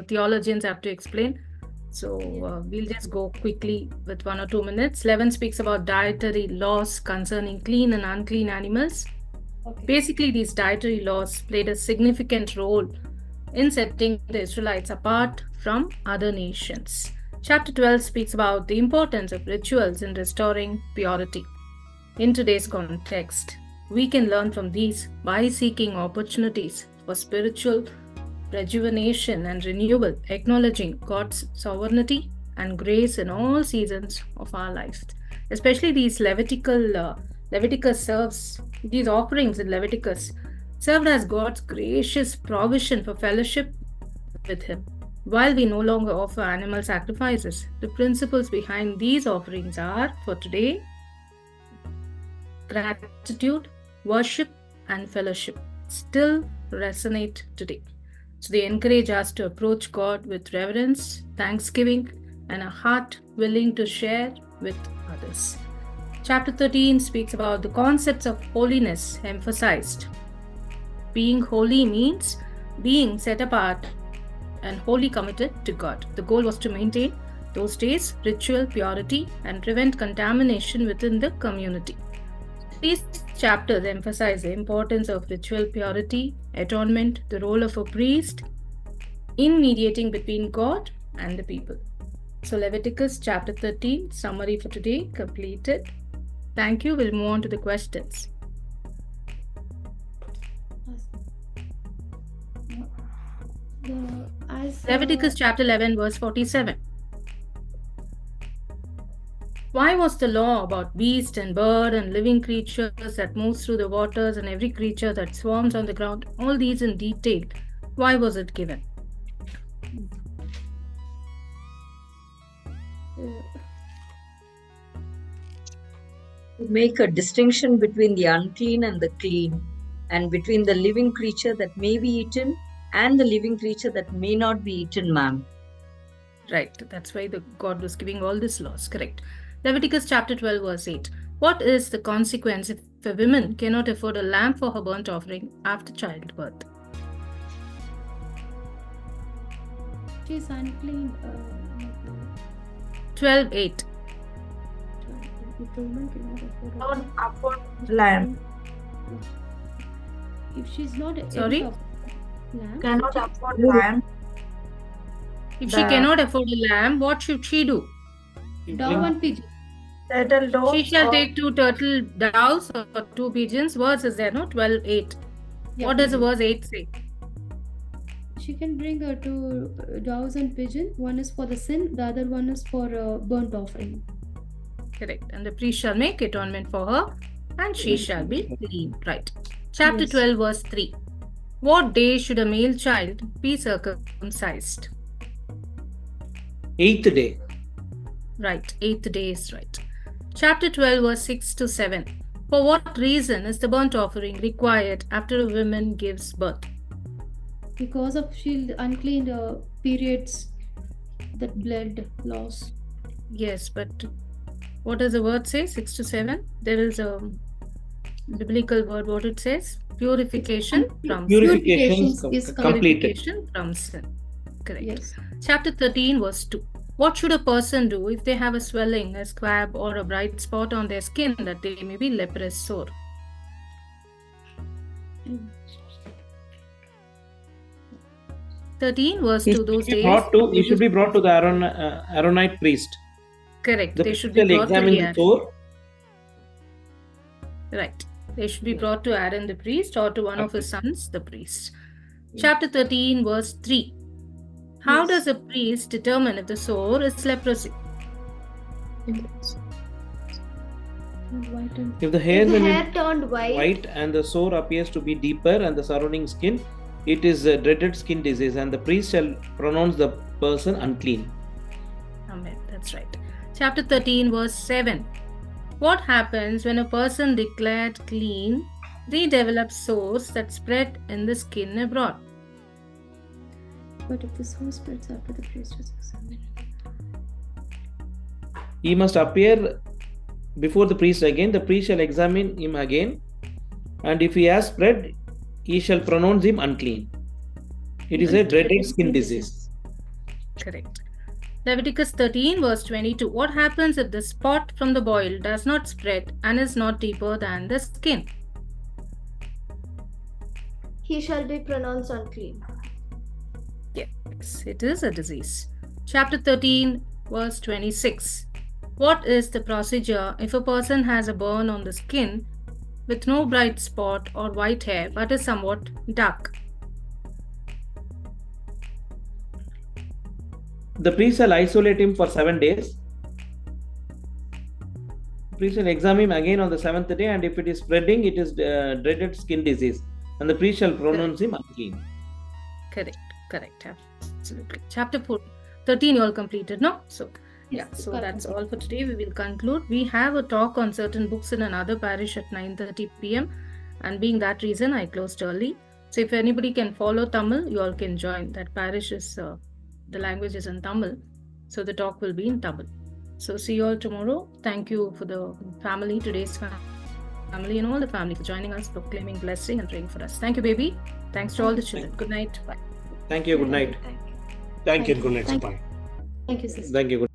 theologians have to explain. So we'll just go quickly with 1 or 2 minutes. 11 speaks about dietary laws concerning clean and unclean animals. Okay. Basically, these dietary laws played a significant role in setting the Israelites apart from other nations. Chapter 12 speaks about the importance of rituals in restoring purity. In today's context, we can learn from these by seeking opportunities for spiritual rejuvenation and renewal, acknowledging God's sovereignty and grace in all seasons of our lives. Especially these Leviticus serves, these offerings in Leviticus served as God's gracious provision for fellowship with Him. While we no longer offer animal sacrifices, the principles behind these offerings are, for today, gratitude, worship, and fellowship still resonate today. So they encourage us to approach God with reverence, thanksgiving, and a heart willing to share with others. Chapter 13 speaks about the concepts of holiness emphasized. Being holy means being set apart and wholly committed to God. The goal was to maintain those days ritual purity and prevent contamination within the community. These chapters emphasize the importance of ritual purity, atonement, the role of a priest in mediating between God and the people. So Leviticus chapter 13, summary for today completed. Thank you. We'll move on to the questions. Leviticus chapter 11, verse 47. Why was the law about beast and bird and living creatures that moves through the waters and every creature that swarms on the ground, all these in detail, why was it given? To make a distinction between the unclean and the clean, and between the living creature that may be eaten and the living creature that may not be eaten, ma'am. Right, that's why God was giving all these laws, correct. Leviticus chapter 12, verse 8. What is the consequence if a woman cannot afford a lamb for her burnt offering after childbirth? She is unclean. 12:8. Not afford lamb. If she's not Sorry? able to afford lamb, Cannot afford lamb. If she cannot afford a lamb, what should she do? dove and pigeon. Turtle dove. She shall take 2 turtle doves or 2 pigeons. Verse is there, no? 12:8. Yeah, What does the pigeon. verse 8 say? She can bring 2 doves and pigeon. One is for the sin, the other one is for burnt offering. Correct. And the priest shall make atonement for her, and she shall be clean. Right. Chapter Yes. 12, verse 3. What day should a male child be circumcised? 8th day. Right. 8th day is right. Chapter 12, verse 6 to 7. For what reason is the burnt offering required after a woman gives birth? Because of she unclean periods, that blood loss. Yes, but what does the word say? 6 to 7. There is a biblical word. What it says? Purification from sin. Purification is completed. Purification from sin. Correct. Yes. Chapter 13, verse 2. What should a person do if they have a swelling, a scab, or a bright spot on their skin that they may be leprous sore? Mm. 13, verse He 2. Those should be days. brought to, he should be brought to the Aaronite priest. Correct. The They priest should be shall brought to examine the Aaron. sore. Right. They should be brought to Aaron the priest or to one of his sons, the priest. Yeah. Chapter 13, verse 3. How Yes. does a priest determine if the sore is leprosy? And white and If the hair If the will be hair turned white and the sore appears to be deeper and the surrounding skin, it is a dreaded skin disease, and the priest shall pronounce the person unclean. Amen. That's right. Chapter 13, verse 7. What happens when a person declared clean, they develop sores that spread in the skin abroad? but if the sore spreads after the priest is examined. He must appear before the priest again. The priest shall examine him again, and if he has spread, he shall pronounce him unclean. It is a dreaded skin disease. Correct. Leviticus 13 verse 22. What happens if the spot from the boil does not spread and is not deeper than the skin? He shall be pronounced unclean. Yes, it is a disease. Chapter 13 verse 26. What is the procedure if a person has a burn on the skin with no bright spot or white hair but is somewhat dark? The priest shall isolate him for 7 days. The priest shall examine him again on the 7th day, and if it is spreading, it is dreaded skin disease, and the priest shall pronounce him unclean. Correct, absolutely. Chapter 13 you all completed, no? So Yes, yeah, so correct. that's all for today. We will conclude. We have a talk on certain books in another parish at 9:30 p.m. and being that reason, I closed early. So if anybody can follow Tamil, you all can join. That parish is, the language is in Tamil. So the talk will be in Tamil. So see you all tomorrow. Thank you for the family, today's family and all the family for joining us, proclaiming blessing and praying for us. Thank you, baby. Thanks to all the children. Good night. Bye. Thank you. Good night. Thank you. Thank you. Good night, Thank Sipai. Thank you, sister. Thank you. Good